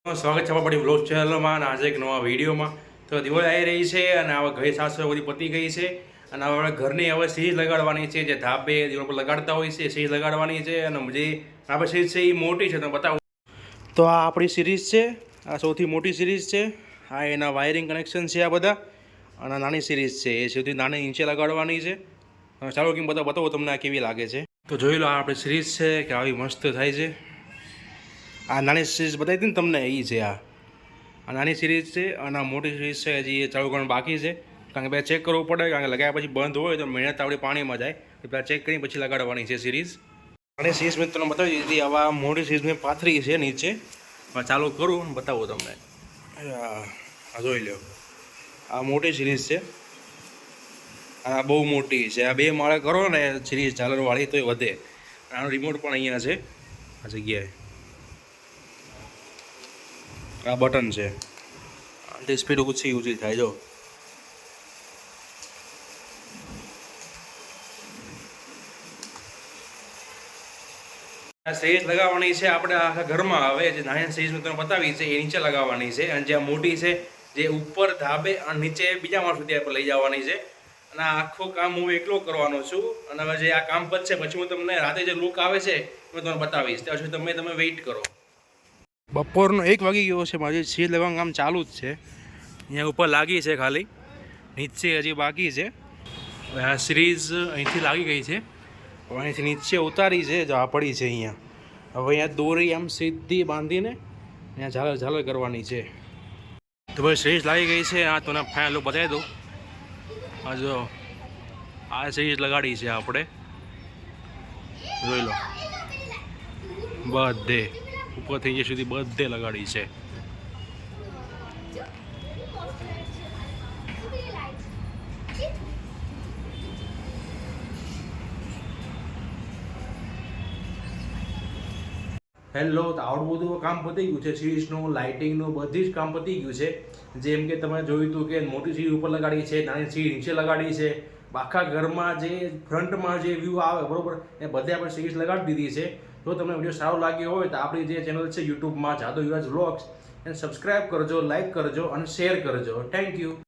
સ્વાગત છે આપણી બ્લોગ ચેનલમાં અને આજે એક નવા વિડીયોમાં. તો દિવાળી આવી રહી છે અને હવે ઘરે સાસુ બધી પતી ગઈ છે અને હવે આપણે ઘરની હવે સીઝ લગાડવાની છે. જે ધાબે દિવાળી પર લગાડતા હોય છે સીઝ લગાડવાની છે અને જે આપણે સીઝ છે એ મોટી છે. તો બતાવું તો આ આપણી સિરીઝ છે. આ સૌથી મોટી સિરીઝ છે. આ એના વાયરિંગ કનેક્શન છે આ બધા. અને નાની સિરીઝ છે એ સૌથી નાની નીચે લગાડવાની છે. ચાલો કેમ બતાવો તમને આ કેવી લાગે છે. તો જોઈ લો આ આપણી સિરીઝ છે કે આવી મસ્ત થાય છે. આ નાની સિરીઝ બતાવી હતી ને તમને એ છે. આ નાની સિરીઝ છે અને આ મોટી સિરીઝ છે હજી ચાલુ કરવાનું બાકી છે. કારણ કે બે ચેક કરવું પડે, કારણ કે લગાવ્યા પછી બંધ હોય તો મહેનત આપણી પાણીમાં જાય. તો પહેલાં ચેક કરીને પછી લગાડવાની છે સિરીઝ. નાની સિરીઝ મેં તમને બતાવી દીધી. હવે આ મોટી સિરીઝ મેં પાથરી છે નીચે. ચાલુ કરું અને બતાવું તમને. આ જોઈ લો, આ મોટી સિરીઝ છે. આ બહુ મોટી છે. આ 2 માળે કરો ને સિરીઝ ઝાલરવાળી તો વધે. આનો રિમોટ પણ અહીંયા છે આ જગ્યાએ. આ બટન છે. આની સ્પીડ ઊંચી થાય. જો આ સિરીઝ લગાવવાની છે આપણે આખા ઘરમાં. હવે જે નાની સિરીઝ મેં તમને બતાવી છે એ નીચે લગાવવાની છે અને જે મોટી છે જે ઉપર ધાબે અને નીચે બીજા માળ સુધી આપણે લઈ જવાની છે. અને આ આખું કામ હું એકલો કરવાનો છું. અને હવે જે આ કામ પતશે પછી હું તમને રાતે જે લુક આવે છે હું તમને બતાવીશ. ત્યાં સુધી તમે વેઇટ કરો. બપોરનો 1 વાગી ગયો છે. મારી સિરીઝ લગાવવાનું કામ ચાલુ જ છે. અહીંયા ઉપર લાગી છે, ખાલી નીચે હજી બાકી છે. હવે આ સિરીઝ અહીંથી લાગી ગઈ છે. હવે અહીંથી નીચે ઉતારી છે. જો આ પડી છે અહીંયા. હવે અહીંયા દોરી આમ સીધી બાંધીને અહીંયા ઝાલર કરવાની છે. તો ભાઈ સિરીઝ લાગી ગઈ છે. આ તમને ફાઇનલ બતાવી દઉં. આ જો આ સિરીઝ લગાડી છે આપણે. જોઈ લો, બધે ઉપરથી નીચે સુધી બધે લગાડી છે. હેલો, તો આવું બધું કામ પતી ગયું છે. સિરીઝનું, લાઇટિંગનું બધી જ કામ પતી ગયું છે. જેમ કે તમે જોયું હતું કે મોટી સિરીઝ ઉપર લગાડી છે, નાની સિરીઝ નીચે લગાડી છે. આખા ઘરમાં જે ફ્રન્ટમાં જે વ્યૂ આવે બરોબર એ બધે આપણે સિરીઝ લગાડી દીધી છે. જો તમને વિડીયો સારો લાગ્યો હોય તો આપણી જે ચેનલ છે યુટ્યુબમાં જાદવ યુવરાજ વ્લોગ્સ એને સબસ્ક્રાઈબ કરજો, લાઇક કરજો અને શેર કરજો. Thank you.